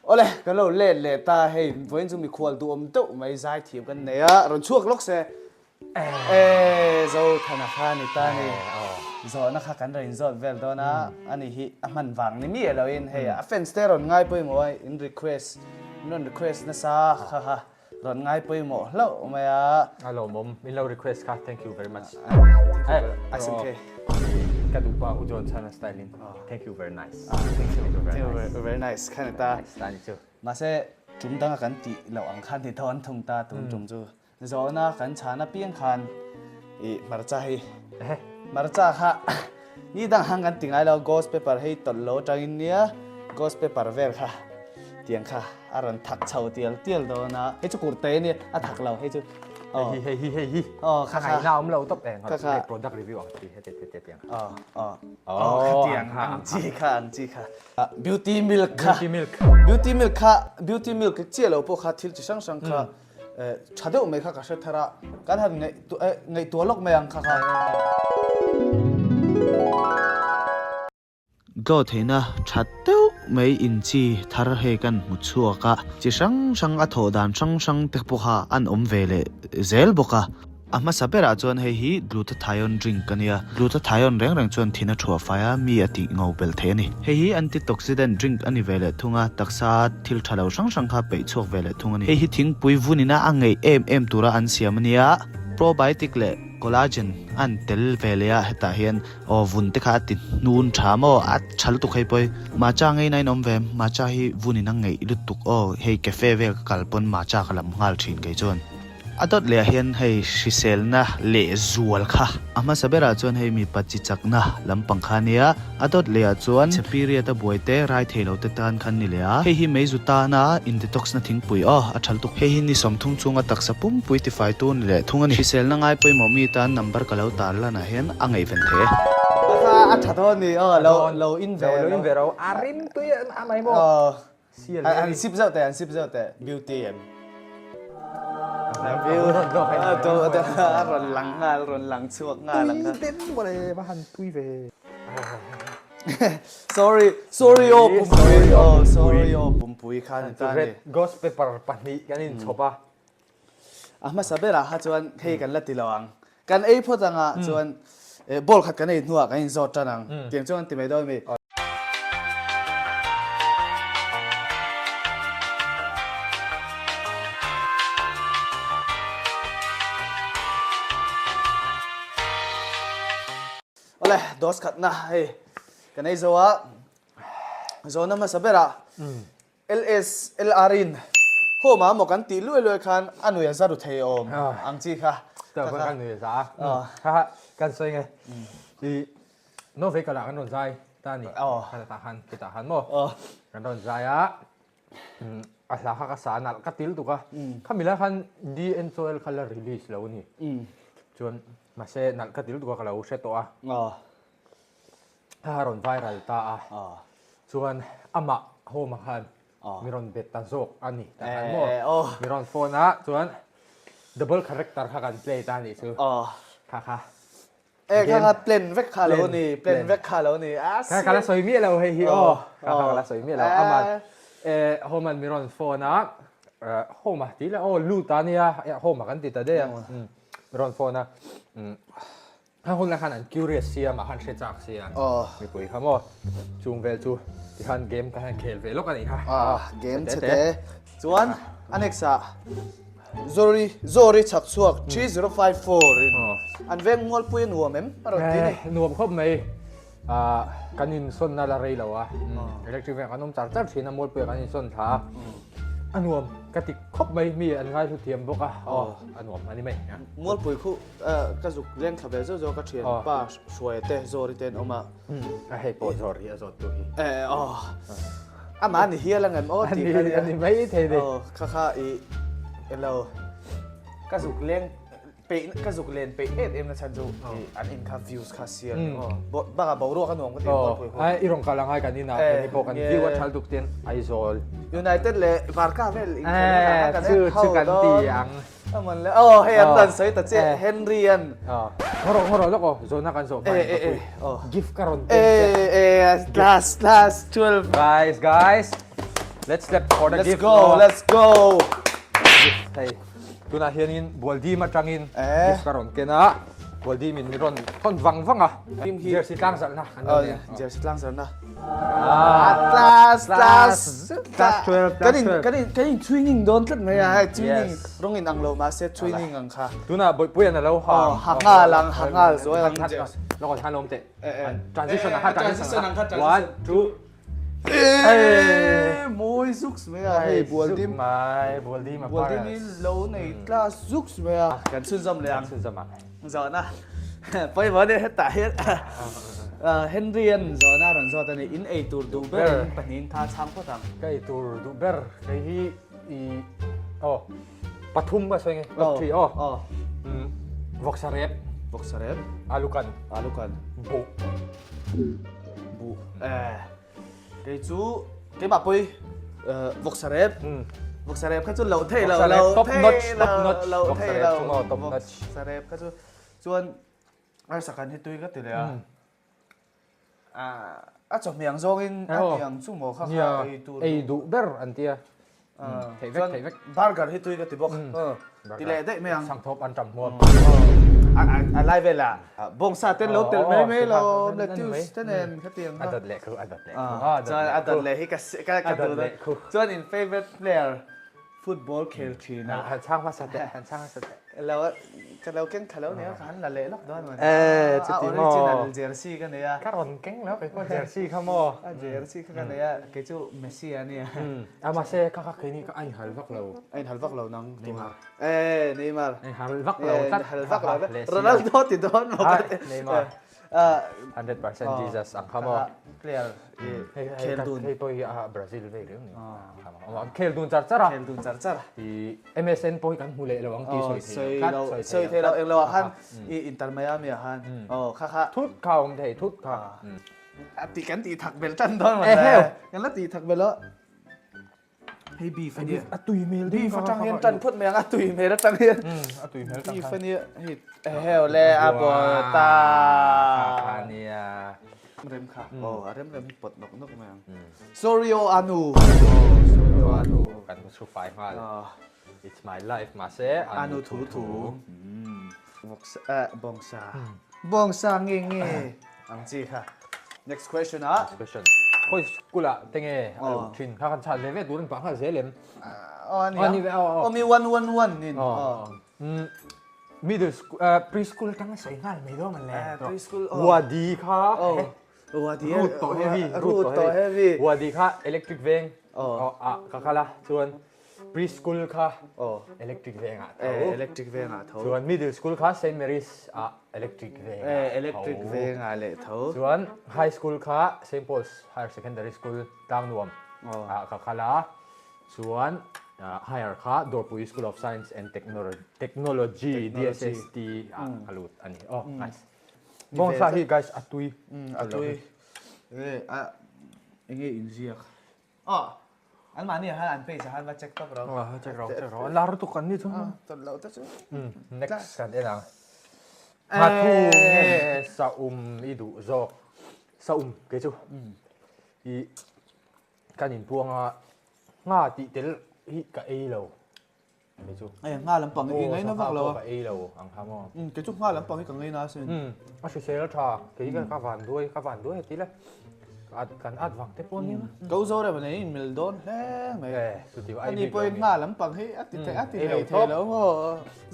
โอ้เลยก็เราเล่นเล่ตาให้เว้นจะมีควรตัวมตุไม่ใจทีมกันเนี่ยเราช่วงล็อกเซ่เราธนาคารนี่ตานี่จอนะคะกันเรียนจอเวลตัวนะอันนี้ฮิมันวังนี่มีเราเองเฮียเฟนสเตอร์รอนง่ายไปหมดอินรีเควสนั่นรีเควสนะซะฮ่ารอนง่ายไปหมดแล้วไม่อะฮัลโหลผมมีเรา request ค่ะ thank you very much ไอ้สิ่งที่กระดูกว่าอุจจาระชนะสไตลิน thank you very nice thank you very nice แค่นี้ตามาเซ่จุ่มตั้งกันตีเราอังคันที่ทอนทงตาตุ่มจุ่มจูจอนะกันชานะเปียงคันมาร์จ้าให้มาร์จ้าค่ะนี่ดังหังกันติงไอเรา ghost paper ให้ตลอดจังเนี้ย ghost paper เวลค่ะเตียงค่ะอารันถักเฉาเตียลโดนะให้จุกุรเตเนี่ยถักเราให้จุเฮ้ยข้างในน้ำเราตบแต่งครับใน product review อ่ะที่ให้เจ็ดเตียงเตียงค่ะอังจีค่ะ beauty milk ค่ะ beauty milk เจี๊ยเราพวกค่ะที่จะช่างค่ะชาเดอไม่ค่ะก็เชื่อทาระการทำในตัวล็อกไม่ยังค่ะก็เทนะชัดเต้าไม่อินจีทาระเฮกันมุชัวกะจะช่างอัฐดานช่างเตกปุกะอันเวเลเซลบุกะอามาสับเปราจวนเฮีกลูตาไทออนดริงกันเนี่ยกลูตาไทออนแรงจวนทินาชัวไฟมีอติเงาเบลเทนี่เฮีอันติท็อกซิเดนดริงอันนี้เวเลทุ่งะตักษาทิลทะเลช่างค่ะไปชกเวเลทุ่งนี้เฮีทิ้งปุยวุนินะอังไงเอ็มตัวระอันเสียมันเนี่ยโปรไบโอติกเลคอลลาเจนอันเตลเวเลียเฮตาเฮียนวุนเตคาตินูนชามออัดชัลตุกให้ไปมาจ้างไงนายน้องเวมมาจ้าให้วุนินังไงลุตุกเฮีแคเฟ่เวลกัลปนมาจ้ากลัมงาลชินไงจวนอดอดเลียเฮียนให้ชิเซลนะเลซัวลค่ะอามาสเบราจวนให้มีปัจจิจักนะลำปังขานียอดอดเลียจวนเชปีเรียตะบวยเตไรเทโลเตตันคันนี่เลียเฮีไม่จุตานะอินเดต็อกซ์นะทิ้งปุยอัดชัลตุกเฮีนี่สมทุ่งจุงอัตักสะปุ่มปุยติไฟตุนเลียทุ่งนี้ชิเซลนะง่ายปุยมอมีตันนัมเบอร์กะเลาตาลนะเฮียนอังไงเฟนเทอัดชัดตอนนี้เราอินเวเราอาริมตุยอะไรบ่อันสิบเจ้าแต่บิวตี้วิวตัวรอนหลังช่วงงานหลังกันเต้นบ่เลยบ้านตุยเว sorry ปุ่มปุยคันตาเนี่ย ghost paper ปันนี้กันนี่ชอบป่ะมาสับเบล่ะฮะจวนเฮกันละติลวังกันพอตังจวนบอลขัดกันหัวกันจอดจังเตียงจวนติไม่ได้ไหมดอสขัดนะเฮ้กันไอ้โซ่นั่นมาสับเบล่ะLS LRอินโหมาหมกันตีลุยคันอันนู้นยังซาดุเทอมอังจีค่ะแต่เพื่อนกันหนุ่ยซะฮะกันใช่ไงที่โน้ตเฟกกันละกันโดนใจตานี่กันตาหันโม่กันโดนใจอาสาข้าสารนัดกัดติลตุกะข้ามีแล้วคันดีเอ็นโซเอลคัลเลอร์รีลิสแล้วนี่จวนมาเซนัดกัดติลตุกะกันแล้วเสร็จตัวถ้ารอนไฟรัลตาจวนอามาโฮมาคันมีรอนเบ็ดตันโซกอันนี้แต่หันโม่มีรอนโฟนะจวนดับเบิลคาแรคเตอร์ข้ากันเพลย์ตานี่คือค่ะข้าเปลี่ยนเวกคาแล้วนี่ข้าละสวยมีแล้วเฮียข้าละสวยมีแล้วอามาโฮมันมีรอนโฟนะโฮมาตีแล้วลูตานี่โฮมากันติดแต่เดียมีรอนโฟนะถ้าคนละขนาดคิวเรียสเซียมาคันเชจักเซียมีปุ๋ยครับว่าจูงเวลจูที่คันเกมกันเคลเวลกันอีกค่ะเกมเสร็จจวนอันนี้ซะZori ชักชวก3054อันเวงมอลปุยนัวมั้ยปรตินี่นัวครบไหมกันยินส่วนนาลาเรย์แล้ววะเอเล็กทริกแมนกันน้องจัดทีน้ำมอลปุยกันยินส่วนท้าอันนัวกติครบไหมมีอันง่ายทุกเทียมบอกอันนัวอันนี้ไหมมอลปุยคู่กระจุกเลี้ยงขับเบลโจกระเทียนป้าช่วยเตะ Zori เต้นออกมาให้ปอด Zori สดตัวนี้มันนี่เฮียแล้วไงอันนี้ไม่เท่เลยข้าเรากระจุกเลี้ยงไปกระจุกเล่นไปนะฉันจูอันอินคาวิวส์คาเซียนบ้ากับรัวกันหน่วงก็ตีบอลไอ้อีรงกาลังไอ้กันนี่นะนี่พอกันวิวชัลตุกเตียนไอโซลยูไนเต็ดเลยวาร์ก้าเวลชื่อกันตีอังมันเลยเฮียตันสวยตัดเจเฮนรี่อันฮอร์แล้วก็โซน่ากันโซกิฟต์การ์ดlast 12 guys let's step for the let's gift go let's go thầy tu na hianin boldi ma tangin Eh. gift karon kena boldi min ron thon wang à Team hi- jersey tang sal na just lang sana class class 12 cái này training don't let me hay training Yes. rong in ang lo ma se training ang kha tu na boy puyan na lo hang nga lang hang nga rồi lang lo ko han lom te eh. transition na ha Transition ang ha, one two môi zux mấy à hey boldi mai boldi ma boldi mi lâu này class zux mấy à cần xuân dâm liền sun zama giờ na bây giờ đây hết tại hết Henryan giờ na rằng giờ tani in a tour du ber panin tha cham ko tang kai tur du ber kai hi i oh pathum ba soinge oh tri oh voxaret boxaret alukan alukan bo bu cái chú cái bà pui voxaret voxaret cái chú lẩu thề lẩu top thề notch lẩu thề Voxaret lẩu chung ngồi top notch voxaret cái chú chuan ai sakan hi tui ka tile a chok miang zong in a miang chu mo kha kha ei du ber antia thei vek burger hi tui ka ti bok tile dei miang sang thop an tam muam a lai ve la bong sa ten lo tel me me lo le tiu tenen kha tiang ha adat le khu adat le chuan adat le hi ka tu da chuan in favorite player football khel thina han chang ma sate han chang sate lo ka lo ken khalo ne khan la le lok don man chuti mo original jersey ka ne ya karon keng lo ko jersey khamo jersey ka ne ya ke chu Messi ani ama se ka ka ni ka ai hal vak lo anh hal vak lo nang Neymar Neymar ai hal vak lo tat hal vak lo Ronaldo ti don mo Neymar 100% Jesus ang khamo player khel dun hei poi a Brazil ve le ni khamo khel dun char chara khel dun char char ti MSN poi kan hule lo ang ti soi the lo eng lo han i Inter Miami han kha kha thut kaum thei thut kha ti kan ti thak bel tan don ma kan la ti thak bel lo hey beef ani atui mel đi phát trăng hiên trần phút mèng tùy mè đó trăng hiên atui mel đi phân hiên heo le abo ta ania rem kha rem bật nọc nọc mèng Sorio Anu kan su fai ma it's my life ma se Anu thủ thủ bong sa nghe nghe ang chi kha next question question koi skula tenge thin kha kan cha leve durin pa kha zelem mi one nin middle school preschool tang sai ngal me do man le preschool wadi kha root to heavy wadi kha electric veng ka khala chuan preschool kha electric veng electric veng tho chuan middle school kha St Mary's electric veng le tho chuan high school kha St Paul's Higher Secondary School Tangnuam ka khala chuan higher kha Dorpui School of Science and Technology DSST alut ani nice bong sa hi guys atui enge inziak an mani han an pe han va check top ro check ro lar tu kan ni chu ton lo ta chu next kan enang ha thu nge sa idu zo sa ke chu i kanin puanga nga ti tel hi ka e lo ke chu ai nga lam pang i ngai na vak lo ka e lo ang khamo ke chu nga lam pang i ka ngai na sen a se se la tha ke ka van duai ti la kan ad wang te pon ni go zo re bane in mil don he me tu ti ai ani point nga lam pang he ati te lo mo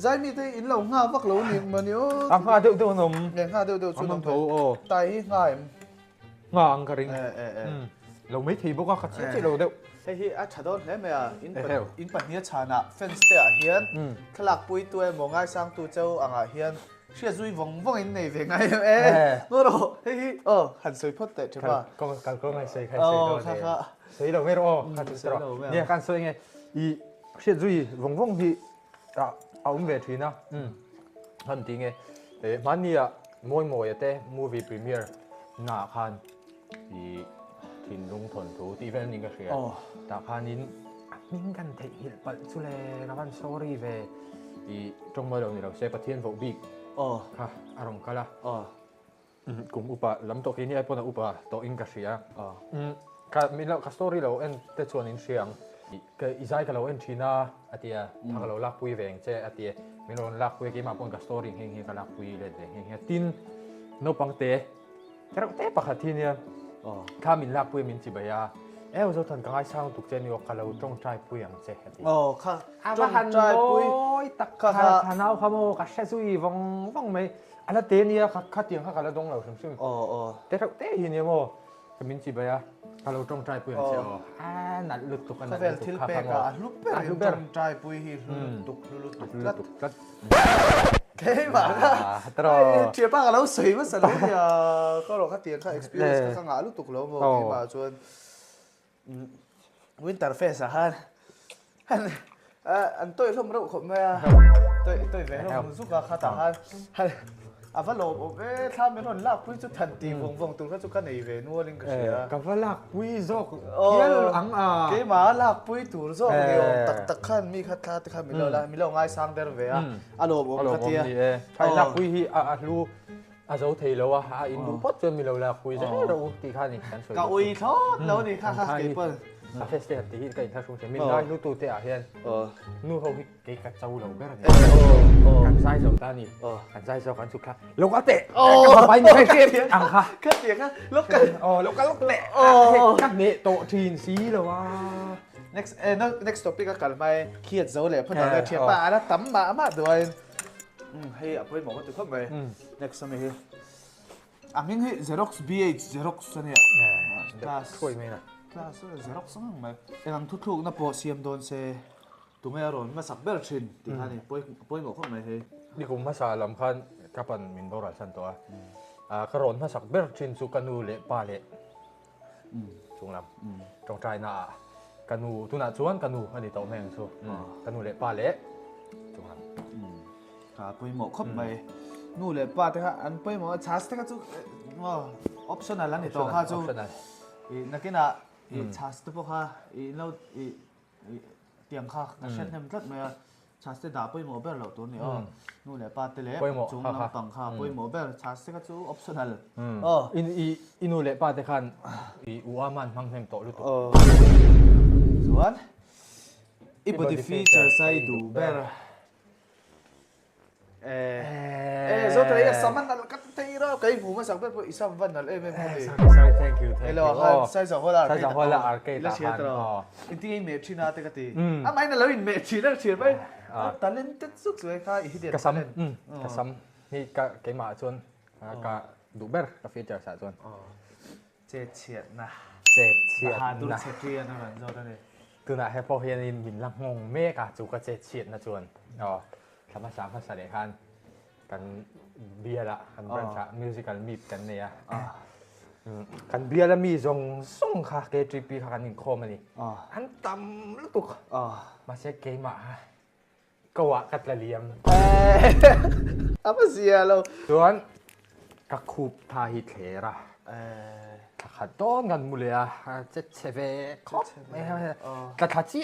zai mi te in lo nga vak lo ni ma ni o nga deu nom ne nga deu chu nom tho tai hi nga em nga ang ka ring lo mấy thì bốc ka chi lo deu he hi a chadon he me in pa hia chana fence te a hian khalak pui tu e mo ngai sang tu chau anga hian sia zui vong in nei ve ngai no ro he hi han soi phot te chwa con ngai sei khai sei kha sei lo mero ka tu ro ne kan soi nge i sia zui vong hi a ve thi na han ti nge mania moi te movie premiere na khan i tin lung thon thu ti ven ni ka sia ta khanin ning kan thei hil pal chu le na ban sorry ve i trong mơ đầu ni lo se pathian vo big ha arong kala kum upa lam to kini ai pona upa to in ka sia ka min lo ka story lo en te chuan in siang ka izai ka lo en thina atia thang lo lak pui veng che atia min ron lak pui ki ma pon ka story heng hi ka lak pui le de heng tin no pangte kero te pakhathi nia kha min lak pui min chi baya eo zo than ka ngai sang tuk chen yo ka lo tong trai pui ang che ati ค่ะ จงใจปุ้ยตักข้าข้าเอาขโมยกับเชซุยว่องไม่อันนั้นเตนี่อะข้าเตียงข้าเราดงเราซึ่งแต่เราเตะหินเนี่ยโมก็มินจีบอะข้าเราจงใจปุ้ยเชียวนัดลุกตุกัน คาเฟ่ทิลเปกะลุกเปกจงใจปุยฮีลุกตุกเก๋มากตลอดเทียบป้ากับเราสวยมากสุดเลยอ่ะก็เราข้าเตียงข้า experience ข้างหน้าลุกตุกแล้วโมเก๋มากจนวินเตอร์เฟสอะฮะอันตัวเราไม่รู้คนไหมอ่ะตัวเวลาเราสุกข้าต่างกันอ่ะว่าเราถ้าไม่รู้ลักปุ้ยจุดทันทีวงตรงข้าจุดกันในเวนัวลิงก็เสียกับว่าลักปุ้ยซอกเกี่ยวอังอ่ะเก๋มาลักปุ้ยตัวซอกเดียวตักขันมีขัดขันมีเราง่ายสร้างเดอร์เวียอ่ะเราบอกกันทีใช่ลักปุ้ยที่รู้อาจจะเที่ยวว่าอินดูพัดจนมีเราลักปุ้ยจะเราตีข้านี่กันสวยก็อุ้ยท้อแล้วนี่ข้าเก็บเปิ้ลเฟสเตอร์ที่ก็อินทัชช่วงเช้ามินได้รู้ตัวเตะเฮียนนู่นเขาเกกัดเจ้าเราแบบนี้กันไส้สองตานี่กันไส้สองกันสุดค่ะลูกเตะไปนี่ให้เก็บอังค่ะขึ้นเสียงอ่ะลูกกันลูกเตะกันเนโตทีนซีเลยว่า next topic ก็กันไปเครียดเจ้าเลยเพราะเราเทียบป้าแล้วตั้มมาด้วยให้เอาไปหมอก็ติดเข้าไป next ไม่ให้อันนี้ให้ Xerox BH Xerox เนี่ยช่วยไหมนะClaro, Xerox ang may ilang tutlog na po siyam doon sa tumayaron masakber chin tingani poy mo ko may he di ko masalam kan kapan min doral san to karon masakber chin su kanu le pa le chung lam trong trai na kanu tu na chuan kanu ani to meng chu kanu le pa le chung lam ka poy mo khop may nu le pa te ha an poy mo chas te ka chu optional ani to ha chu nakina chas te po ha lo tiang kha ka shet nem tlat me chas te da poi mo ber lo to ni nu le pa te le chung nam pang kha poi mo ber chas te ka chu optional inu le pa te khan uaman mang hem to lu to zuan ibodi feature sai du ber so tadi saman al kat tira kai bu ma sak ber po isam van al sorry thank you hello sai sa hola arcade la sia tro inti me china te ka ti a mai na lo in me china chir bai talented suk sui kha i hidet ka sam ni ka ke ma chon ka du ber ka feature sa chon che chiat na ha du che tria na ran zo ta ni tu na he po hian in min lang ngong me ka chu ka che chiat na chonธรรมชาติภาษาเดียกันกันเบียร์ละกันบรันชามิวสิคัลมีกันเนี่ยกันเบียร์ละมีส่งค่ะเกจีปีค่ะกันอินโคมันนี่อันต่ำลูกตุกมาเช็คเกมอ่ะก็ว่ากัดละเลียมapa sih ya lo ส่วนกักคูบทาฮิเทระขัดต้นกันมุเลยอ่ะเจ็ดเชฟเอคอปไม่ใช่กระทะจี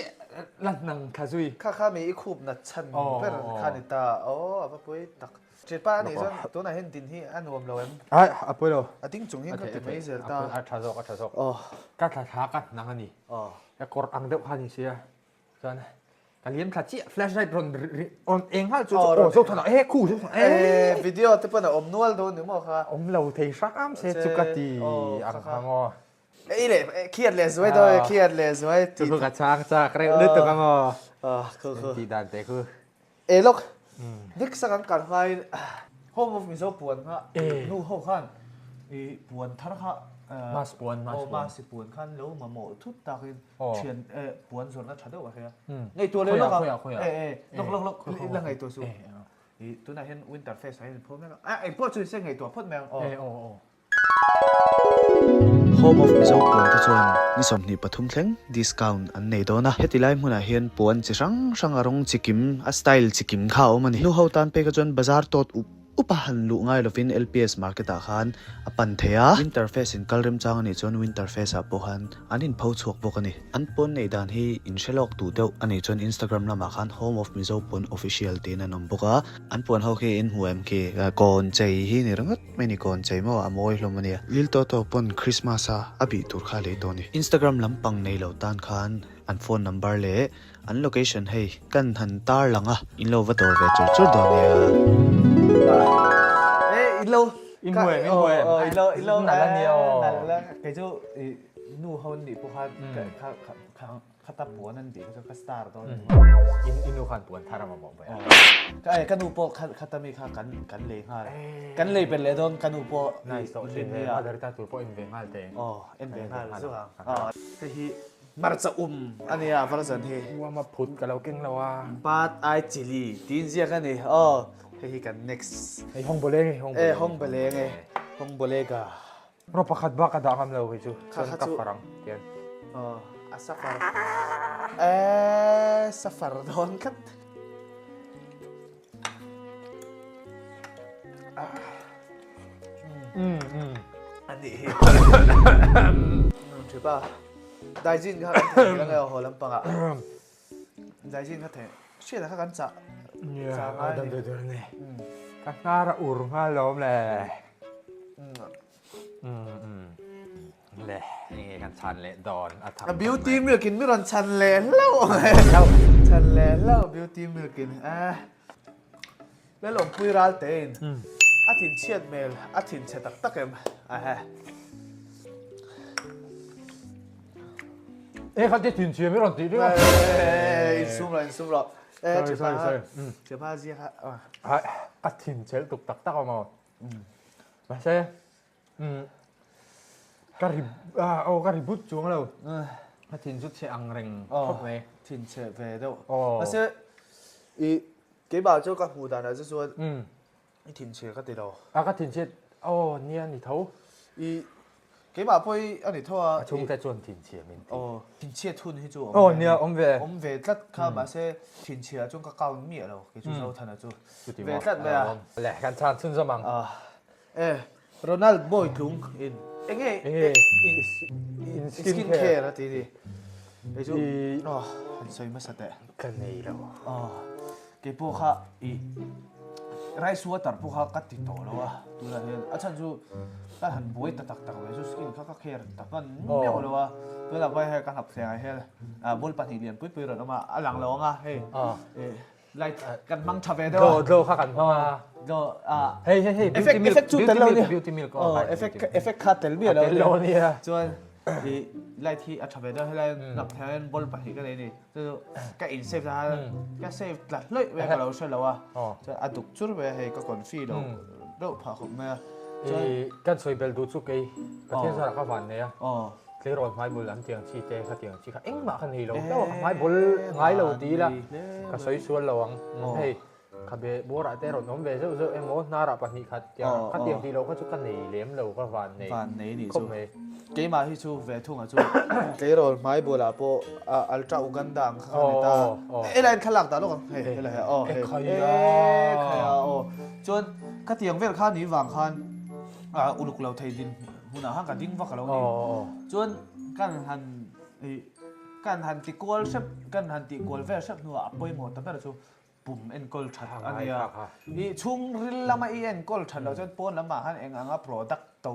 ลันนังคาซุยข้ามีอีคูบนัดชันเป็นข้านิตาโอ้apa pun tak เจ็ดป้านี่ส่วนตัวไหนเห็นดินที่อันรวมเราเองอะปุ้ยเราติ้งจุงเห็นก็ติดไม่เสียตาชาโซกชาโซกกัดทะทากันนังอันนี้แล้วกดอังเดียวพันนี่เสียส่วนการเลี้ยงขัดจีแฟลชไลท์รอนเองฮะจุดโอ้โซถนัดคู่จุดวิดีโอที่เป็นอมนวลโดนหรือมั้งค่ะอมเราเทชักอ้ำเซจุกตีอังคังอ๋อเลยเครียดเลยสวยด้วยเครียดเลยสวยตีกระชากจากเรื่องตัวกังอ๋อคือตีดันแต่คือลูกนึกสักการไฟห้องมีโซ่ปวนฮะนู่ห้องขั้นปวนท่านฮะมาสปวนมาสปวนขั้นแล้วมาหมดทุกตาคือเชียนปวนส่วนนั้นชัดด้วยใช่ไหมไงตัวเลยนะครับลองเรื่องไงตัวสูงตัวไหนเห็นวินเตอร์เฟสเห็นพวกนั้นไอ้พวกชื่อเส้นไงตัวพ่นแมวHome of Mizo Puan ta chuan ni somni pathum thleng discount an nei dona hetilai hmuna hian puan chi rang arong chikim a style chikim kha omani nu ho tan pe ka chuan bazar tot upahan lu ngai lovin LPS market a khan apan thea interface in kalrem chang ani chon interface a pohan anin pho chuak bok ani an pon nei dan hi in shelok tu deuh ani chon Instagram lama khan home of mizo pon official tin anom boka an pon ho ke in huam ke kon chei hi ni rangat meni kon chei mo amoi hlomania lil to pon Christmas a abi tur kha le to ni Instagram lampang nei lo tan khan an phone number le an location hei kan han tar langa in lo va tor ve chur do nia in lâu in lâu in lâu nãy là nhiều là cái chỗ nu hôn đi bốc cái khát tập bún anh đi cái star đó in nu khan tuan thara ma mong ba cái nu bốc khát tập mi khátกันเลยฮะกันเลยเป็นเลยโดนกันnu bốc นายโซเชียลมีเดียตัวอินเวนต์เตงเอ็นเวนต์ใช่ป่ะก็ที่มาจะอันนี้ฟาร์สันเฮ ว่ามาพุทธกับเราเก่งแล้วว่า ปาดไอจิลีตีนเสียกันนี่ที่กัน next ไอห้องโบเล่ห้องเบลงห้องเบลกะเราประคัดบ้ากระดาษเราไปจูส่วนกับฝรั่งเดียนสัฟาร์สัฟาร์ดอนกันอันนี้ใช่ป่ะได้ยินครับแล้วก็หัวลำปังอ่ะได้ยินครับเชื่อแล้วกันจะเดินนี่กันน่าระอุรงาล้มเลยเลยนี่กันชันเลยดอนบิวตี้มิลกินไม่รอนชันเลยแล้วชันเลยแล้วบิวตี้มิลกินแล้วหลงปุยรัลเตนอาทิตย์เชียดเมลอาทิตย์เชตักตักเอ็มเขาจะถึงเชียร์ไม่รอนตีด้วยอินซูมหรอเจ้าพ่อสิครับอาทิตย์เชลตุกตักตักออกมาไม่ใช่การิบุตรจวงเราอาทิตย์ชุดเชอังเริงครบไหมทินเชเวโดไม่ใช่กี่บ่าวเจ้ากับหูดานะจะส่วนทินเชก็ติดเราก็ทินเชเนี่ยนี่เท่ากี่บ่าวพ่อยอันนี้เท่าช่วงแต่ชวนทินเชมินทินเชทุนให้จู่เนี่ยอมเวทัดข้ามาเช่ทินเชจงก็เก่าเมียเรากี่จู่เราทันนะจู่เวทัดเมียแหละการชาญชุนสมังโรนัลโบยทุงอินสกินแคร์นะทีนี้ไอ้จู่ใส่มาสัตย์กันนี่แล้วกี่พวกข้าไรสัวตัดพวกข้ากัดติดต่อแล้วดูแลเห็นอาจารย์จู่การหันบวยตักไว้จู่สกินข้าก็แคร์ตักมันไม่เอาเลยตัวหลักไว้ให้การหับเสียงให้บอลปัดหินเรียนปุ้ยเราต้องมาหลังร้องเฮ้ไล่กันมังทับเอโดข้ากันพ่อเฮ้ยเอฟเฟกต์จุดแต่เราเนี่ยเอฟเฟกต์ขาดแต่เบี้ยเราเนี่ยจวนไล่ที่อัดทับเอให้ไล่หลับแทนบอลปัดหินกันเลยนี่จู่ก็อินเซฟนะก็เซฟหลักเลยเวลาเราใช่แล้วจะอัดดุกจุดเวลาให้ก็ก่อนฟีเราผ่าขมมากันสวยเบลดูสุกไอ้ประเทศสหรัฐเขาฝันเนี่ยเรื่องไม้บุลอันเตียงชีเจเขาเตียงชีเขาเอ็งมาคันนี้เราแล้วไม้บุลไงเราดีละก็สวยสวยเราวังเฮ้ยขับเบบัวระแต่เราน้องเบเจ้าเอ็มโมน่ารักปนิคัดเตียงคัดเตียงดีเราก็ชุกกันนี่เลี้ยมเราก็ฝันนี่คมเลยเกี่ยมาที่ชูเวทุ่งอ่ะชูเกี่ยเราไม้บุลอ่ะพออัลตร้าอุกันดังข้างในตาอะไรขลังตาลูกเฮ้ยอะไรเฮ้ยใครจนคัดเตียงเวลข้านี้วางคันอุลุกเราไทยดินหุ่นห้างกับดิ้งวักเราเนี่ยจนการหันติกอลเชฟการหันติกอลเวลเชฟนัวป่วยหมดแต่เป็นจู่ปุ่มเอ็นกอลชัดอันนี้อีช่วงริลละมาเอ็นกอลชัดเราจนปนละมาหันเองอ่ะโปรดักต์โต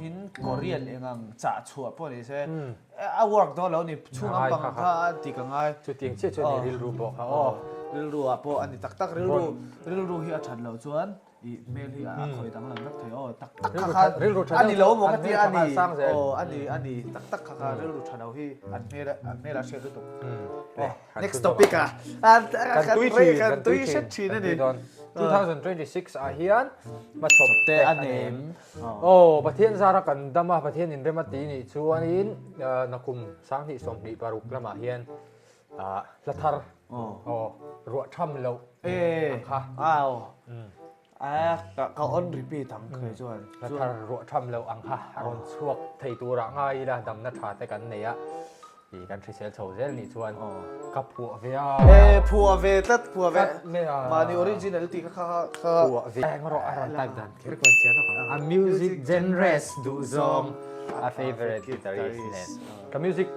อินเกาหลีเองอ่ะจ่าชัวปนนี่ใช่วอร์กตัวเรานี่ช่วงอ่ะบางค่าติกันง่ายจุดเตียงเชื่อชวนริลรูบอกเขาริลรูอ่ะปนอันนี้ตักริลรูเฮียชัดเราจวนเมลที่คอยตั้งหลังนักเที่ยวตักอันนี้เราบอกว่าที่อันนี้ตักข้าเรื่องรูชาดาวที่อันเมลเชื่อตุกnext topic กันตุยเช็ดชีนั่นเอง2026อาเฮียนมาชมเตะอันเนมประเทศสหรัฐกันดำมาประเทศอินเดียมาตีนี่ชวนอินนักคุมสังที่สมดีปารุกละมาเฮียนลัทธาร์รัวช่ำเราค่ะเขาอ้อนรีพีทั้งเคยชวนแล้วถ้ารัวทำเราอังค่ะรอนช่วงไทยตัวร่างไงล่ะดำนัดชาแต่กันเนี่ย ปีกันทริเซลโชว์เซลนี่ชวนกับผัวเวีย ผัวเวตัดผัวเว ไม่อ่ะ มาในออริจินัลตีก็ค่ะ ผัวเวียงรออารอนไทป์ดันคือคนเชียร์นะครับ A music genres ดูซอง A favorite guitarist เนี่ยกับ music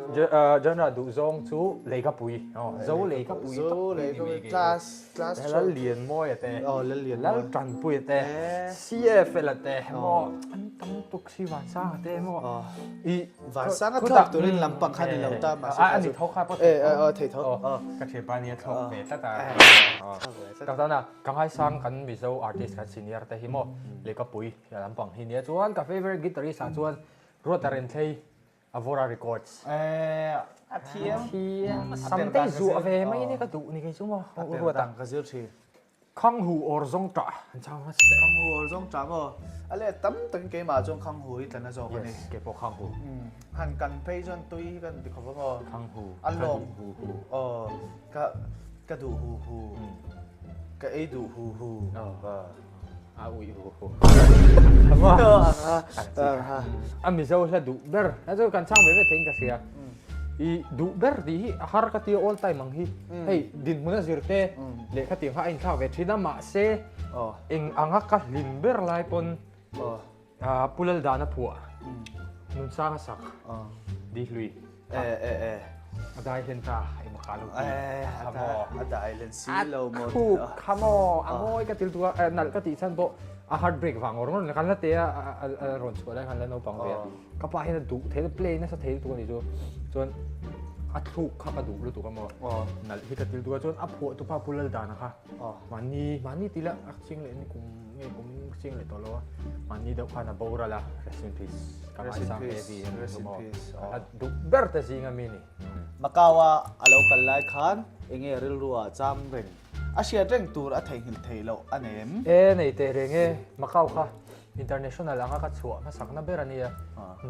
genre ดูซองชูเลยกับปุยโซเลยกับปุย โซเลยก็คลาสแล้วเรียนมวยแต่ แล้วเรียน แล้วจันปุยแต่ CF ละแต่มออันตั้งตุกสิวันซ่าแต่มออี วาสังก็ทอกตัวเล่นลำปังคันในเราตามมา อันนี้เขาค่ะเพราะเททอก ระเทียมปานี้ทอกเบต้าตาแต่ตอนนั้นกังไห้สังกันมิโซอาร์ติสต์กันซีเนียร์แต่ฮิโมเลยก็ปุยอย่าลำปังฮิเนียชวนกับ favorite guitarist ชวนรัวตาเรนเทย์ Avora Records อาเทียม ซัมเตย์ซูอเวไม่นี่ก็ดูนี่ก็ชั่วโมงรัวตัง ก็เสียที ข้างหูออร์ซงจ่าช่างมาสเตย์ ข้างหูจงจำอ๋ออะไรตั้มตั้งเกมมาจงข้างหูอีกแต่น่าจะกันนี่ เก็บพวกข้างหู หันกันเพย์จนตุยกันติดขอบว่า ข้างหู อารมณ์ก็ดูหูก็ดูหู อุ้ยหูทำไมมิโซแค่ดูเบอร์แล้วจะกันช่างแบบเท่งกันเสียอีดูเบอร์ดีฮาร์คัตที่ all time มังฮีเฮ้ยดินมันจะสิร์เต้เล็กขัดที่ข้าอินข้าวเวทีน่ามาเซเองอังฮักกับลินเบอร์ไลปนปุลลดานาผัวนุนซ่าสักดีลุยได้เห็นตาไอ้มาคาลูได้เล่นซีโลโมดถูกขโมอ่ะโอ้ยกติตัวนั่นกติฉันบอกheartbreak ฟังorang kan lah dia ron sekolah kan lah no pang dia kapah na du the play na sa the tu ni jo chon athu kha ka du lu tu ka mo nal hi ka til tu chon apho tu pa pulal da na kha mani tila aksing le ni kum sing le to lo mani da kha na bora la rest in peace ka ma sang heavy mo du berta singa mini makawa alo kalai khan enge ril ruwa cham reng asia reng tur a thei hil thei lo anem nei te renge makau kha international anga ka chua ma sakna berania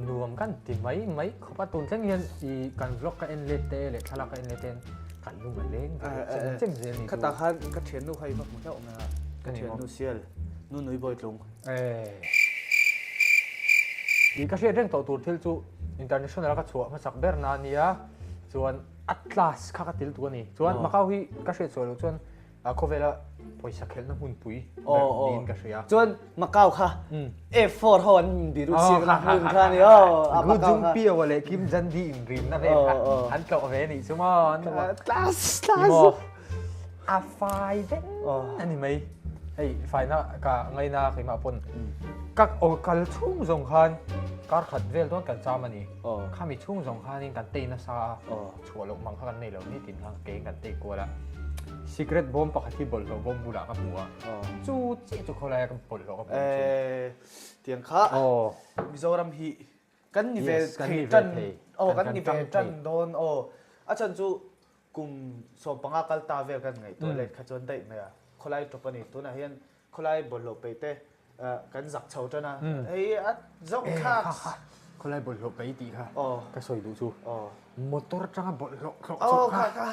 nuam kan ti mai khopa tun chang hian I kan vlog ka en le te le thala ka en le ten kan lu ma leng cheng zel ni khata khan ka thian nu khai ma mu na na ka thian nu sial nu nui boi tlung I ka hria reng to tur thil chu international ka chua ma sak ber na nia chuan atlas kha ka til tu ni chuan makau hi ka hria chu lo chuan Kovela poisa khel na hun pui din ka hria chuan Macau kha F4 hon biru sir na hun kha ni Macau kha pia wale kim jan di in rim na ve an tlo ve ni suma class a fai den ani mai hey fai na ka ngai na khai ma pon kak o kal chung zong khan kar khat vel don kan cham ani kha mi chung zong khan in kan te na sa chua lo mang kha kan nei lo ni tin hang ke kan te ko la secret bomb pakati bol lo bomb bula ka buwa chu chi chu kholai ka bol lo ka bu tiang kha Mizoram hi kan ni ve thei tan kan ni ve tan don achan chu kum so panga kal ta ve kan ngai to le kha chon dai me kholai to pani to na hian kholai bol lo pe te kan zak chho chana ei a zong kha kholai bol lo pe ti kha ka soi du chu motor changa bol lo kha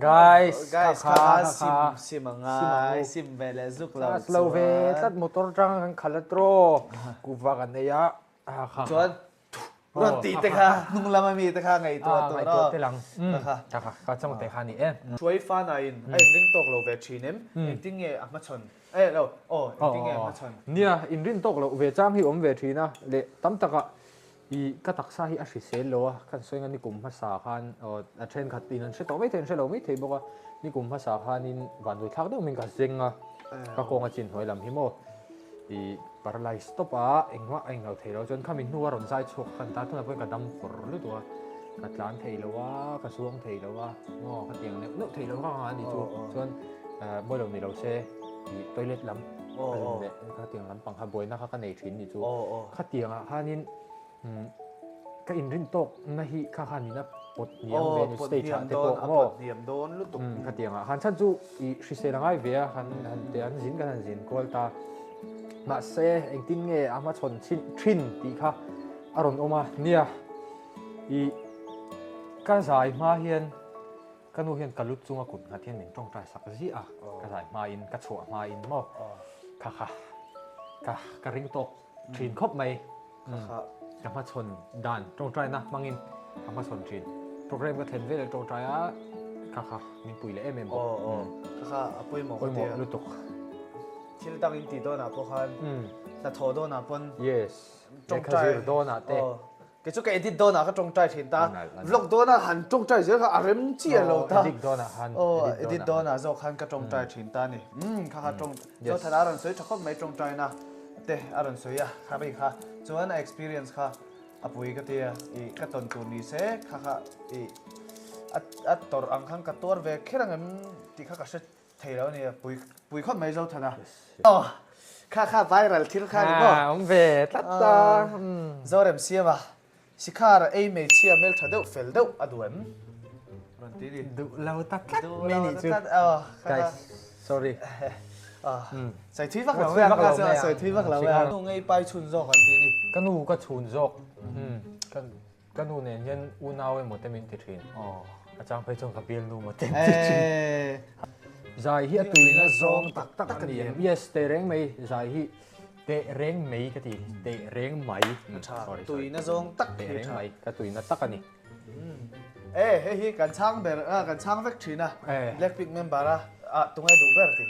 guys sim vele zuk la slow ve tat motor chang kan khalatro kuwa kan neya chuan ron ti te kha nung lama mi te kha ngai to to te lang ka chang te kha ni chuai fa na in ai ring tok lo ve thinem ting e a ma chon lo ting e a ma chon nia in rin tok lo ve chang hi om ve thina le tam taka I ka taksa hi a hri sel lo kan soinga ni kum hasa khan a train khat tin an hre to mai ten hre lo mai thei boka ni kum hasa khan in van doi thak deuh min ka zenga ka konga chin hoi lam hi mo I paralyze to pa engwa englo thei lo chon khamin nuwa ron sai chok kan ta thuna poi ka dam for lu to ka tlan thei lo wa ka suang thei lo wa ngo ka tiang ne no thei lo ka ni chu chon moi lo ni lo se I toilet lam ka tiang lam pang ha boi na ka nei thin ni chu ka tiang a hanin ka in rin tok na hi kha khan ni na pot niam ve ni stage ha te ko mo niam don lu tuk ka tianga han chan chu I hri se langai ve han te an zin kan han zin kol ta ma se eng tin nge ama chon thin ti kha aron oma nia I ka zai ma hian kanu hian kalut chunga kun nga thian ning tong trai sak zi a ka zai ma in ka chua ma in mo ka ring tok thin khop mai ka ma chon dan tong trai na mangin ka ma chon thin โปรแกรมก็เทนเวลตรงใจอ่ะค่ะมีปุ๋ยเลยเอ็มค่ะปุ้ยหมอ ปุ๋ยหมอลุตุกที่ตั้งอินติโดนะพวกเขาแต่โทโดนะปน yes จงใจโดนะเต้ก็จะเอ็ดดิโดนะก็จงใจถิ่นตาบล็อกโดนะหันจงใจเสียก็อารมณ์เจียเราตาเอ็ดดิโดนะหันเอ็ดดิโดนะจะหันก็จงใจถิ่นตานี่ค่ะจงจะทำอะไรสวยถ้าเขาไม่จงใจนะเต้อะไรสวยอ่ะค่ะพี่ค่ะส่วน experience ค่ะปุ้ยก็เตี้ยอีก็ต้นตัวนี้เสียค่ะอีตัวอังคังกับตัวเวกแค่นั้นที่ค่ะก็จะเที่ยวเนี่ยปุ้ยเขาไม่เจ้าท่านะค่ะไวรัลที่ข้างก็เวทัดตาจอร์มเสียมาสิคาร์เอเมเชียเมลทัดเดวเฟลเดวอดูมรันตีดิดูเราตัดไม่นี่จูguys sorry ใส่ที่ฟักเราใส่ที่ฟักเรานูไงไปชุนโจกันทีนี่ก็นูก็ชุนโจก็นูเนี่ยยันอูน่าเวหมดเต็มที่ทิ้งอาจารย์ไปจงกับเบียร์นูหมดเต็มที่ทิ้งใจฮีตุยนะซองตักกันนี่ yes เตะเร่งไม่ใจฮีเตะเร่งไม่ก็ทีเตะเร่งไม่ตุยนะซองตักเตะเร่งไม่ก็ตุยนะตักกันนี่เฮ้ยกันช่างเบอร์กันช่างเวกชีนะเล็กพิกเมมบาร์ตรงไอ้ดูเบอร์ที่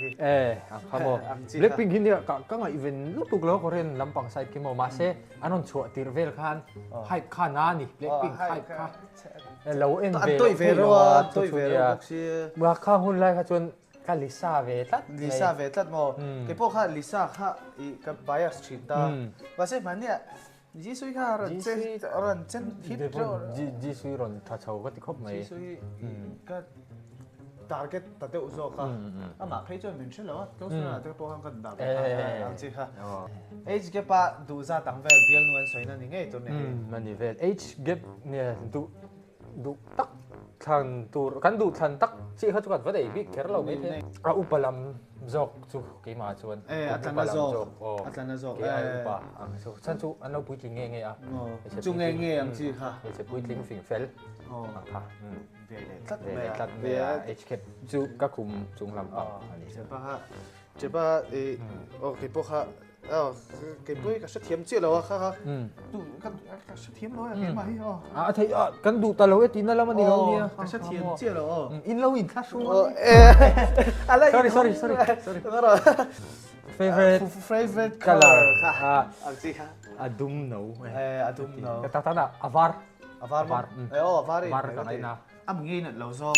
ครับผมเล็กพิกที่เนี่ยก็ไงอีเวนต์ลูกตุกแล้วก็เรียนลำปังไซด์กิโมมาเซ่อันนั้นชัวตีเวลคันไฮคานานี่เล็กพิกไฮคาเราเอ็นเวลตัวเวลตัวเวลเมื่อข้าหุ่นไรค่ะจนก็ลิซ่าเวทัดโมเก็บพวกข้าลิซ่าข้าอีกับไบอัสชินตาว่าเช่นมันเนี่ยจีซุยข้ารันเจนฮิตจีซุยรันถ้าเช่าก็ติดครบไหมจีซุยก็target ตัดเตะอุโซค่ะมาเพย์จนมินเชลล์ก็สุดท้ายก็พวกเขาก็ดับอันที่ค่ะเก็บปะดูซาตั้งเวลเดียร์นวลสวยนั่นยังไงตัวนี้มันนี่เวลเก็บเนี่ยดูตักทันตัวกันดูทันตักที่เขาจะกันว่าได้บิ๊กแค่เราไม่เท่อุปลัมจอกจูกี่มาชวนอัตลาจอกอุปฉันจูอันเราพูดจริงเงี้ยจุงเงี้ยอันที่ค่ะจะพูดจริงฟิงเฟลค่ะตัดเบียเคจูก็คุมจุงลำปางอันนี้เจ็บปะโอเคพวกเขาเก็บด้วยกับเสถียรเจี๊ยแล้วค่ะดูกับเสถียรเลยเห็นไหมที่กันดูตลอดตีนั่นแล้วมันนี่เราเนี่ยกับเสถียรเจี๊ยแล้วอินเราอินทัชชูอะไร sorry favorite color ค่ะอันที่ค่ะอดุมโนอดุมโนก็ตั้งแต่อวาร์อวาร์กันไหนนะเงี้ยเราซอง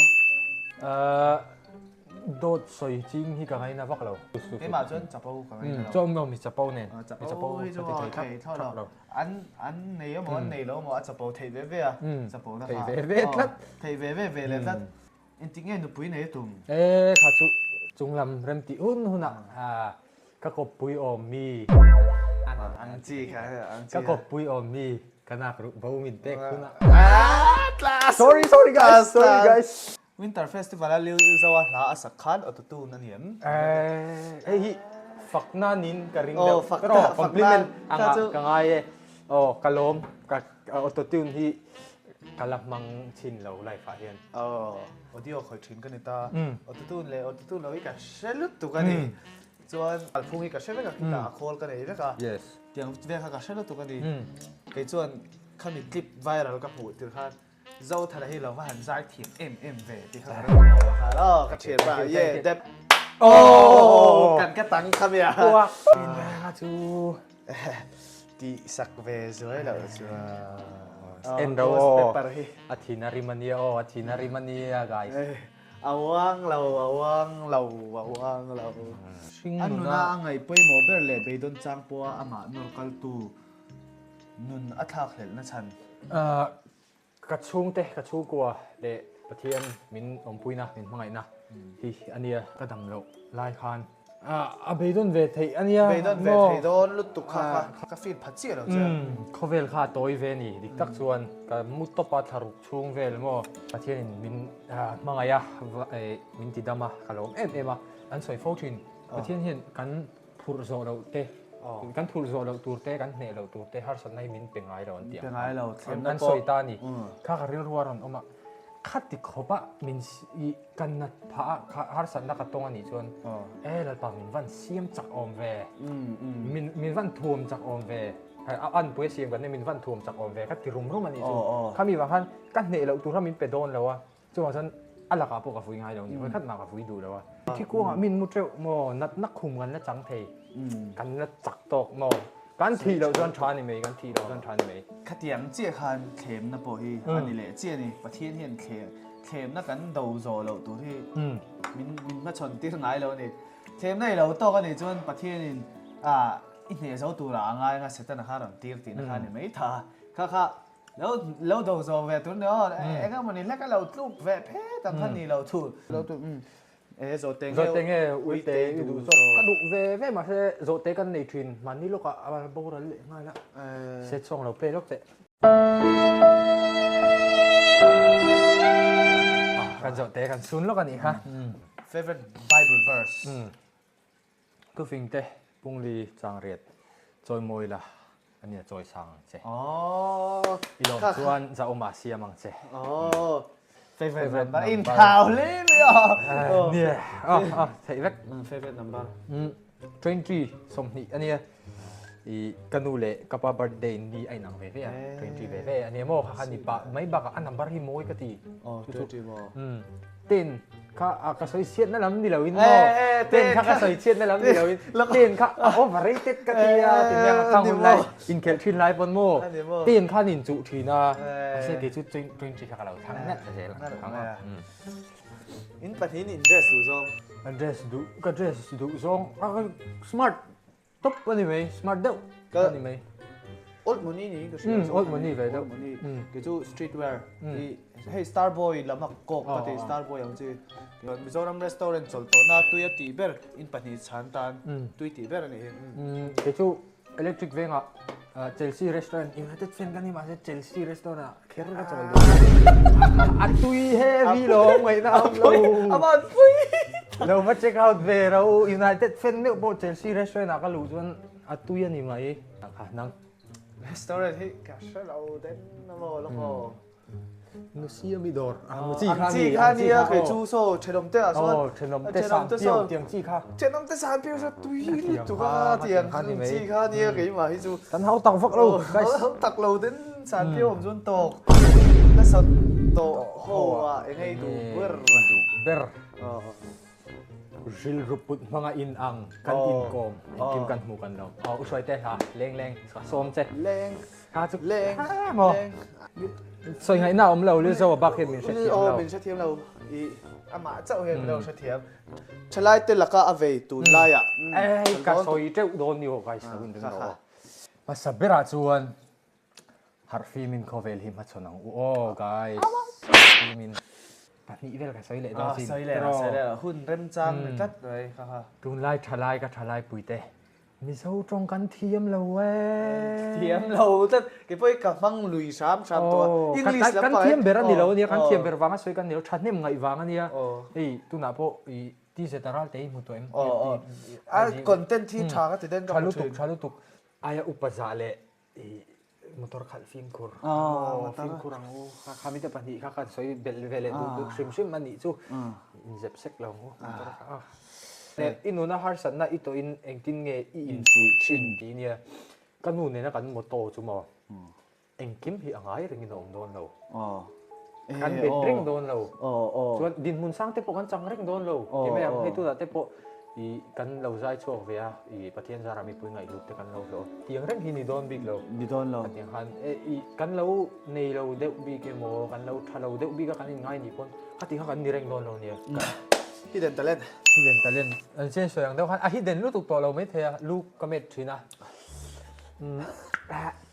โดดสวยจริงที่กันไหนนะพวกเราไอ้มาจนจับปูกันไหนจนเรามีจับปูเนี่ยจับปูที่จะว่าเท่าเราอันนี้มันนี่เราหมดจับปูเทเวเว่จับปูนะเทเวเว่แล้วเทเวเว่เลยแล้วจริงๆนุปุยเนี่ยตุ้มข้าจุงลำเริ่มตีอุ่นหุ่นก็กบปุยอมีอันจีค่ะก็กบปุยอมีขนาดบ่มีเด็กหุ่นsorry guys Winter Festival ลิวซาวน่าสักขันอตุตูนั่นเองฝักหน้านินกระริงเดียวก็คอมพลีเมนต์กังไงกะลมกับอตุตูนที่กะลับมังชินเราไล่ฝ่ายเห็นอดีโอคอยชินกันนี่ตาอตุตูนเลยอตุตูนเราอีกเชลุตุกันนี่จวนอัลฟุงอีกเชลกับตาโคลกันนี่เด็กอ่ะเดี๋ยวเวกกับเชลุตุกันนี่ไอ้จวนเขามีคลิปไวรัลกับหูตื่นขันเจ้าทะเลเราว่าหันใจทีมเวที่เขาแล้วก็เชียร์ว่าเย่เด็บกันแค่ตั้งคำเนี่ยว้าจูดีสักเวสวยแล้วชัวเอ็นโดอาทินาริมันเนียguys เอาว่างเราอันนู้นอ่ะไงไปโมเบลเลยไปโดนจังปัวอามาโนกัลตูนุนอัฐาเขลนะฉันกระชุ่งกระชุ่งกลัวเดะประเทียนมินอมพุยนะมินมังไงนะที่อันนี้ก็ดำโลลายคานเบดอนเวทอันนี้เบดอนเวทโดนลุตุกข้าฟิลพัดเจียแล้วจ้ะเขาเวลข้าตัวเวนี่ดิตักส่วนกับมุตตปัทารุชุ่งเวลมั่วประเทียนมินมังไงอะมินติดามาขลุ่มมาอันสวยโฟชินประเทียนเห็นกันพูดโซเราเตะกันพูดโซเราตูเตะกันเนี่ยเราตูเตะฮาร์สันในมินเป็นไงเราเดียวเป็นไงเราอันสวยตานี่ข้าเรียนรู้ว่าเราออกมาขัดติดขบะมินกันนัดพระฮาร์สันนักตรงอันนี้ชวนเราป่ามินวันเสียมจากอมเวมินวันทวมจากอมเว อันปุ้ยเสียงกันเนี่ยมินฟันถ่วมจากออมเวคัดที่รุมรุ่มมันนี่จูข้ามีบางครั้งกันเหนื่อยแล้วตัวข้ามินไปโดนแล้ววะจู่ว่าฉันอันละกับพวกกับฟุยง่ายแล้วนี่มันคัดมากับฟุยดูแล้ววะที่กูอ่ะมินมุดเร็วโมนักคุมกันแล้วจังเทกันแล้วจักตกโมกันทีเราจนทานนี่ไหมกันทีเราจนทานนี่ไหมขัดยังเจี๊ยคันเข็มนะปอยอันนี้แหละเจี๊ยนี่ประเทศเห็นเข็มนักกันดูโซเราตัวที่มินมาชนที่ทั้งไหนแล้วนี่เข็มในเราโตกันนี่จนประเทศนี่อินเดียเขาตัวละง่ายง่ายเสร็จแล้วนะครับตีนะครับนี่ไม่ท่าค่ะแล้วดูโซเวตุนเนาะเอ็งก็มันนี่แล้วก็เราลูกเวทเพ่ตั้งท่านนี่เราถูเราตัวโซเต็งอุ้ยเตะดูโซกระดูกเวมาเสโซเตกันในทีนมันนี่ลูกอ่ะบอกเราเลยง่ายละเซตส่งเราเปย์ลูกเตะกันโซเตกันซุนลูกกันนี่ฮะ favorite Bible verse ก็ฟิงเตะปุงลีจางเรียดจอยมวยละอันนี้จอยสังเจอ๋ออีหลงชวนจะอมาเซียมังเจอ๋อ favorite number in ข่าวเลยอ่ะเนี่ยใช่ไหมfavorite number 20สมนี่อันนี้อีกันนูเล่กับบัตรเดย์นี่ไอ้หนังเว่ะ20เว่อันนี้โม่ขันนี่ปะไม่บักอันนัมเบอร์ที่โม่ก็ตีอ๋อ20บ่เต้นข้าก็สวยเชียดนั่นแหละนี่เราอินโม่เต้นข้าก็สวยเชียดนั่นแหละนี่เราอินเต้นข้าโอ้บริเตก็ตีอ่ะตีเนี่ยข้างหุ่นไลอินเคทรินไลบนโม่เต้นข้านินจุทีนะไม่ใช่กี่จุด20ข้าเราทั้งนั้นใช่ไหมทั้งนั้นอินปะทีนี่ dress ดูซองdress ดูก็ dress ดูซองsmart top อันนี้ไหม smart เด้ออันนี้ไหมold money นี่ก็ใช่ old money ไปเด้อ old money ก็จู streetwear ที่ให้ star boy แล้วมักกอกปะที่ star boy อย่างที่มิโซรัม restaurant จอลตัวน่าตุยตีเบอร์อินปะนี่ชันตันตุยตีเบอร์นี่ก็จู electric เวงอ่ะChelsea restaurant United fan กันนี่มาจาก Chelsea restaurant อ่ะแค่รู้ก็จอลดูอันตุย heavy ลงไว้นะเราอันตุยเรามา check out เวเรา United fan เนี่ยพอ Chelsea restaurant อ่ะก็รู้จนอันตุยนี่ไหมนั่งrestaurant ที่แกชเราเด่นนะโมแล้วก็นุสีมีดอร์จีข้านี่คือจูโซ่เชนอมเตะส่วนเชนอมเตะสามเตียงจีข้าเชนอมเตะสามเตียงจะตุยตุก้าเตียงจีข้านี่คือมาที่จูกันเขาตักฟักเราเขาตักเราเด่นสามเตียงผมจนโตและสดโตโหอ่ะยังไงดูเบอร์ริลรุปุดมังอินอังกันอินกอมกิมกันหมูกันเราเอาช่วยเตะฮะแรงส้มเจข้าจุกแรงมอสวยไงน่าอมเราเรื่องว่าบักเห็นมินเชทียมเรามินเชทียมเราอีอามาเจ้าเห็นเราเชทียมฉลายเตละก็อเวตุนไล่อ่ะก็สวยเจ้าโดนอยู่ไกสวินถึงเรามาสับเบราชวนฮาร์ฟีมินคอเวลฮิมาชนังโอ้ไกฟีมินปนี่เวลก็สวยเลยดอสิสวยเลยหุ่นเริ่มจังจัดเลยค่ะตุนไล่ทลายก็ทลายปุยเตมีเสาตรงกันเทียมเราเว้เทียมเราแต่เก็บไว้กับฟังลุย3ตัวอังกฤษกันเทียมเบรันดีเราเนี่ยกันเทียมเบรวังสวยกันเดียวชัดเนี่ยมึงไงวังอันเนี่ยเฮ้ยตุน่าพอที่เซตารัลเตย์มุตัวเอ็มคอนเทนต์ที่ชาก็ติดเด่นกับชาลุตุกอายาอุปจาระมอเตอร์ขัดฟิล์มคูร์ฟิล์มคูร์รังข้ามีแต่ปัญหาข้ากันสวยเบลเวลดูชิมมันนี่จู่เจ็บเซ็กเราเนี่ยอินูน่าฮาร์สันน่ะอีตัวอินเองทิ้งเงยอินฟูชินดีเนี่ยกันนู่นเนี่ยนะกันโมโตจุ่มเองคิมที่อ่างไอ้เรื่องนี้โดนเรากันเบ็ดเร่งโดนเราส่วนดินมุนสร้างเตปกันจังเร่งโดนเราที่ไม่ให้ตัวเตปอีกันเราใจชั่วเวียอีประเทศสหรัฐมีปุ่นไงลุดแต่กันเราที่ยังเร่งที่นี่โดนบิ๊กเราที่ยังหันกันเราในเราเด็กบิ๊กเมอกันเราถ้าเราเด็กบิ๊กกันง่ายนี่คนก็ที่เขากันนี่เร่งโดนเราเนี่ยฮิดเด่นตะเล่นอันเช่นส่วนอย่างเดียวกันฮิดเด่นลูกตัวเราไม่เท่ลูกก็ไม่ถือนะ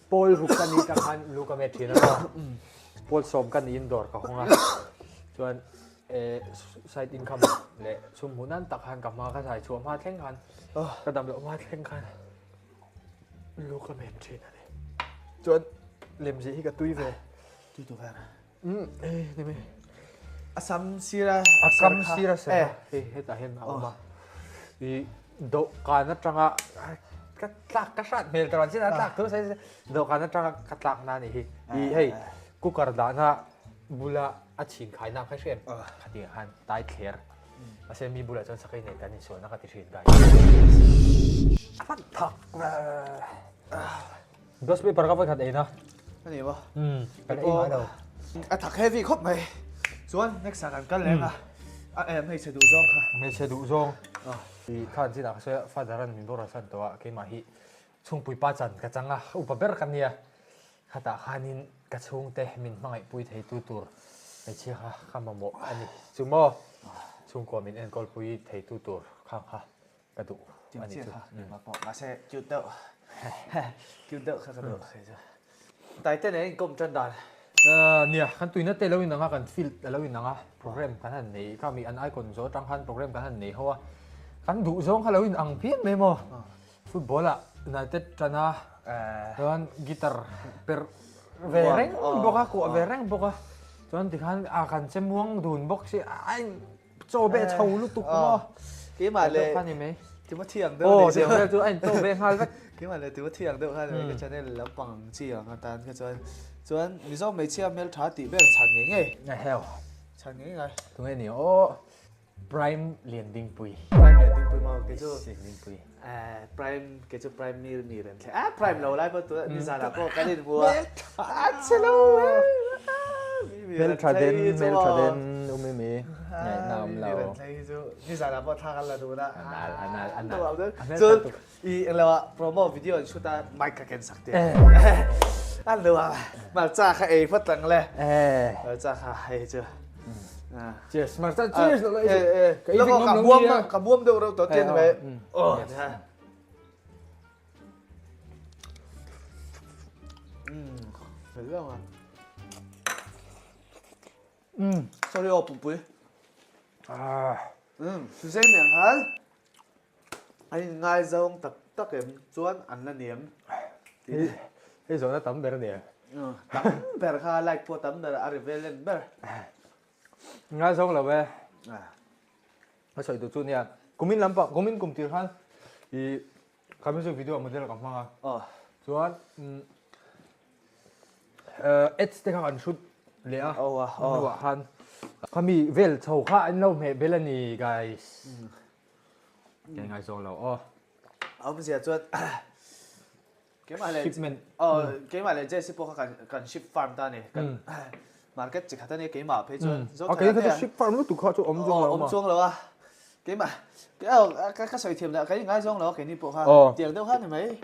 โปลลูกกันนี่กันลูกก็ไม่ถือนะโปลสมกันอินดอร์กับของอ่ะส่วนไซต์อินคัมและชุมหัวนั่นตักหันกลับมาก็ใส่ชัวร์มาแข่งขันกระดำเหลือมาแข่งขันลูกก็ไม่ถือนะเลยส่วนเล่มสีที่กับตุ้ยเฟย์ตัวแฟนนี่ไหมAsam sira sih. Heta hen apa. Di do kana tranga katlak kasat mel teran sih tak tu saya do kana tranga katlak na ni. Hei ku kardana bula achin khai na khai shen. Khati han tai clear. Masih mi bula jon sakai nei tani so na khati shen dai. Apa tak. dos pe par ka vai khat e na อันนี้วะ kan e ma do ถักเฮฟวี่ครบไหมส่วน next กันเลยอ่ะไม่ใช่ดูจ้องค่ะ me che du zong i than chi da se fa daran min bora san to ke ma hi chung pui pa chan ka changa upa ber kan nia khata khanin ka chung te min mangai pui thei tu tur me chi kha khamamo ani chumo chung ko min en kol pui thei tu tur kha kha ka du จริง ani จริง chu ค่ะมาบอกมาเซ่จุดเดอจุดเดอค่ะกระโดดแต่เต้นเองกลมจันดาน nia kan tuina te lawin nga kan field lawin nga program kan han nei ka mi an icon zo tang han program kan han nei hawa kan du zong ka lawin ang pian me mo football a united chana ran guitar per vereng boka ko vereng boka chuan ti khan a kan chemuang dun bok si ai cho be chau lu tuk mo กี่มาเลย kan ni me ที่ว่าเที่ยงเด้อ oh de ver tu ai to be hal vek กี่มาเลยที่ว่าเที่ยงเด้อค่ะเลยก็จะได้แล้วปังจี้อ่ะกันตานก็ส่วนมีส้มไม่เชี่ยเมลท้าตีแบบฉันยังไง na hell ฉันยังไง tu nge ni o prime lian ding pui ไพรม์เนี่ยดิ้งปุยมาเกจู lian ding pui ไพรม์เกจูไพรม์มีเรนเลยไพรม์เราไล่เพราะตัวนิสาระก็กันดินบัวเชลโล่ mel traden umi mi ngai nam lo นิสาระก็ท่ากันละดูนะ anal ตัวเอาด้วยส่วนอีเราอะโปรโมทวิดีโอชุดนั้นไมค์กันสักเดียวอันเดียวมาจ้าค่ะเอพัดตังเลยมาจ้าค่ะเอเจ้า cheers marta cheers lo แล้วก็กับบวมเดี๋ยวเราตัวเตี้ยนไปโอ้ใช่เป็นเรื่องอ่ะsorry 哦，不会。首先两行，哎，挨上特嘅轉按了念，cái số nó tấm bé nè 特別下來破特的阿里邊人別， ngay xong là về nó sợi từ chút nha cũng lắm bọc cũng cùng tiền han thì kami sa video mo din kamang oh, so it's the kan shoot le han kami vel chau kha an lo me belani guys cái ngay xong là ông sẽ轉cái mà này shipment cái mà này 即係播กัน ship farm 單呢，กัน market 直下單呢幾麻煩轉，cái cái ship farm nó tụ kho chỗ ống哦，中咁裝啦哇，幾麻，cái水甜啦，cái ngay裝啦，cái呢播下，tiền đâu khác thì mấy，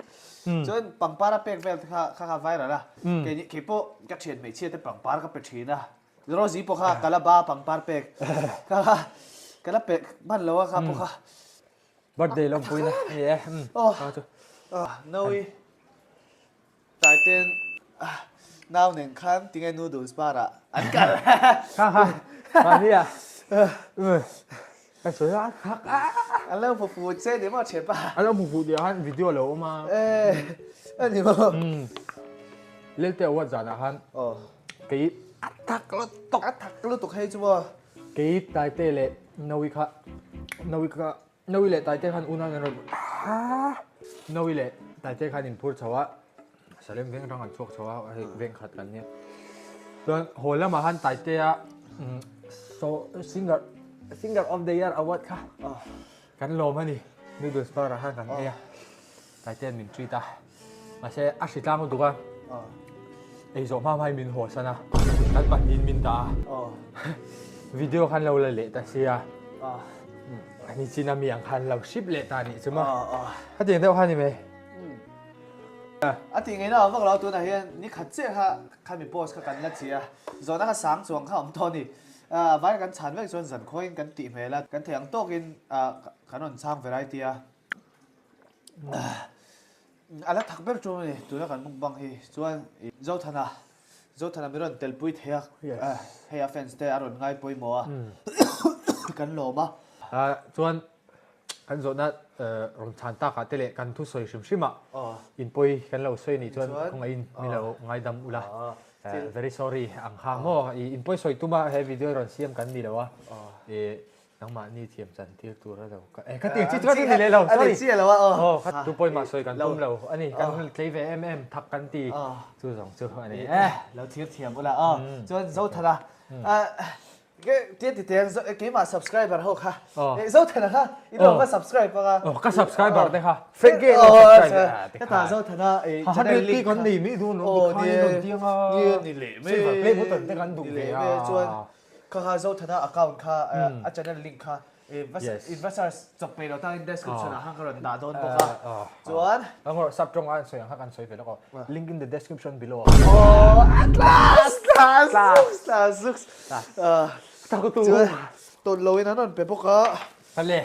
所以bằng巴拉背背卡 viral 啦，cái播cái錢未切得bằng巴拉個錢啊，rồi gì播下cái là ba bằng巴背，cái là背ban lâu à播下。 birthday long pui na yeah Noi tại tên nào nên khăn tiếng Anh noodles para ăn cả ha mà đi à cái số đó khác ăn lâu phục vụ xe để mà chết ba anh ông phục vụ điều han video lâu mà anh hiểu không lên tiêu vật giả là han cái thắc nó tục hay chưa cái tài tê lệ noi lệ tài tê han una rồi noi lệ tài tê han input chawa salem veng rang an chok chawa veng khat kan ne don hola ma han tài tê so singer of the year award kha kan lom hani noodles para han kan ne tài tê min tri ta mà sẽ ashita mo duka ei zo ma mai min ho sana kan pan min ta video kan lo la le ta siaอันนี้จีน่ามีอย่างคันเราชิปเลตานี่ใช่ไหมถ้าเตียงเท่าคันนี่ไหมทีนี้นะพวกเราตัวไหนนี่ขัดเจ้าค่ะข้ามีโพสกันแล้วเชียส่วนนั้นสังส่วนข้าอมทอนี่ไว้กันฉันไว้ส่วนสันคอยกันตีเมล่ะกันเถียงโต๊ะกินขนมช่างเวลาเดียอะไรถักเบลจูนี่ตัวนั้นกันมุกบังฮีส่วนเจ้าธนาไม่รอนเตลปุยเทียเฮียแฟนสเตย์อารมณ์ง่ายปุยมัวกันหล่อมาส่วนกันส่วนนั้นรองชานตากาเตเลกันทุสวยชิมอินปุยกันเราสวยนี่ส่วนคงอินมีเราง่ายดำอุละ very sorry อังคาโมอินปุยสวยตัวมาให้วิดีโอรอนเสียมกันนี่แล้ววะนังมานี่เทียมจันที่ตัวเราก็เตียงที่ตัวนี่เลยเรา sorry เสียแล้ววะตัวปุยมาสวยกันตุ้มเราอันนี้กันเคลฟ์ทักกันตีจู่สองจู่อันนี้เราเทียมอุละส่วนเจ้าธนา cái tiết thì tiền cái mà subscriber hậu khá Ờ. dấu thật là khá ít đâu có subscribe qua ka subscriber te ha fake game cái ta dấu thật là ha de ti kan ni mi du no Ồ, di đi- no ti nga như đi lệ mấy silver play button te kan du đi ve lệ à mấy chuan khá dấu thật là account khá channel link khá Yes. investors chọc về đầu ta in description là hang cái đã đón Ờ, bốc khá ờ. chuan ang ngor sub trong an soyang ha kan soy ve lo ko link in the description below at last ta ko tu chuan tuần lâu nó non pe bốc á ale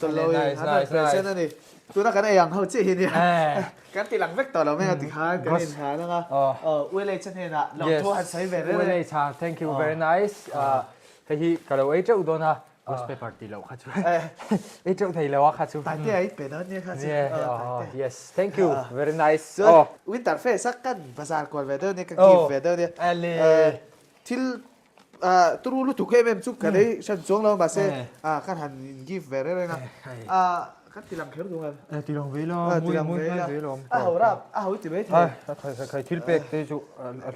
tuần lâu Nice, hắn nice, nice. present này tôi đã cái này hàng hậu chị hình eh cái tỷ lặng vector là mấy cái tỷ hai cái hình hai nữa quay lên chân hình là lòng yes thua hắn sấy về đấy well này cha thank you very nice he hi ka lo e chau don ha gospel party lo kha chu e chau thei lo kha chu tại thế ấy về đó nhé khác yeah yes thank you very nice so winter fair sắc căn bazaar còn về đó nhé cái Oh. gift về đó nhé ale til tu lúc thuộc em chụp cái đấy sân xuống đâu mà sẽ các hàng gift về đấy nè các tỷ lặng khéo đúng không ti long ve lo tỷ lặng về là hậu ra hậu thì mấy ha thế khai thil pek te chu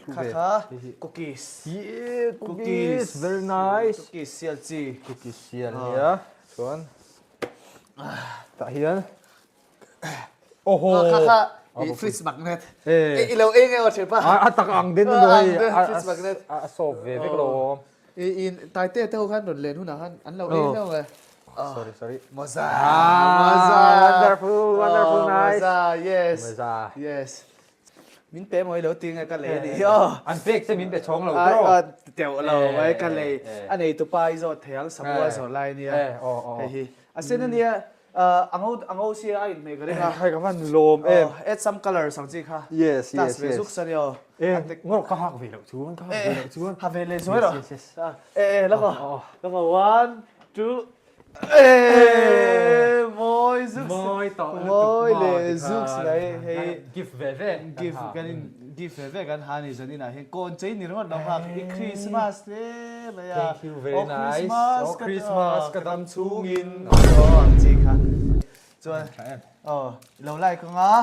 thu khá ve khá cookies yeah cookies very nice cookies CLG cookies sial ya chuan ta hian oho khá khá fridge magnet eh lâu em nghe ở trên pa tak ang din Ah, do ang hi din, fridge magnet. so ve ve lo in tai te tao khan đồn lên hú nào khan ăn lâu em đâu rồi sorry Moza wonderful nice Moza yes Moza. yes mình bé mới đầu tiên cái lệ đi an fake se min be chong lo tro tiểu lâu với cái lệ anh ấy tụi bay rồi thèng sắm qua rồi lại nè hey à xin nè anh Âu xia anh mấy cái đấy ha hai ka man lom em add some color sang gì ha yes tas yes về giúp yes sao nhở ngor ka hak ve lo chu ka hak ve lo chu ha về lên rồi rồi yes yes lắc rồi one two môi giúp moi to môi lệ giúp này hey gift ve ve give cái gan hani giờ này hiện con chơi nhiều lắm đâu ha Christmas thế bây giờ thank you very nice Christmas ka dam chung in chị ha cho lâu lại không á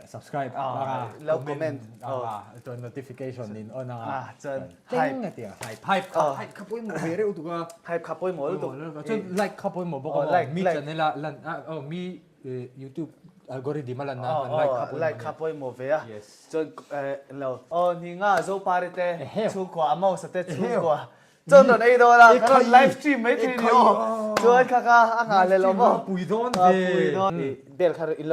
subscribe lâu comment to notification in on chân hype na tia hype ka poi mo ve reu tu ka hype khắp bôi mỗi lúc cho like ka poi mo bo ko mi channel lan mi YouTube algorithm lan na like khắp bôi mỗi về à yes cho lâu ni nga zo parite heo. chu qua mau sate chu qua chân rồi đây thôi là cái livestream mấy thì nhiều cho anh kaka anh ngả lên lo mo pui don pui don bel khar in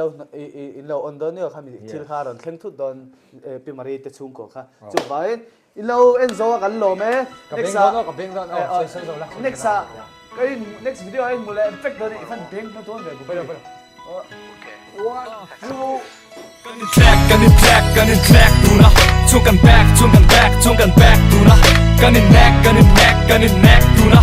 lo on don yo khami thil khar on thleng thut don pimari te chung ko kha chu vai in lo en zo kan lo me next ka beng don so so la next cái next video anh mule effect don ifan beng na don ve pero one two Gunning track, tuna. Chungกันback, tuna. Gunning neck, tuna.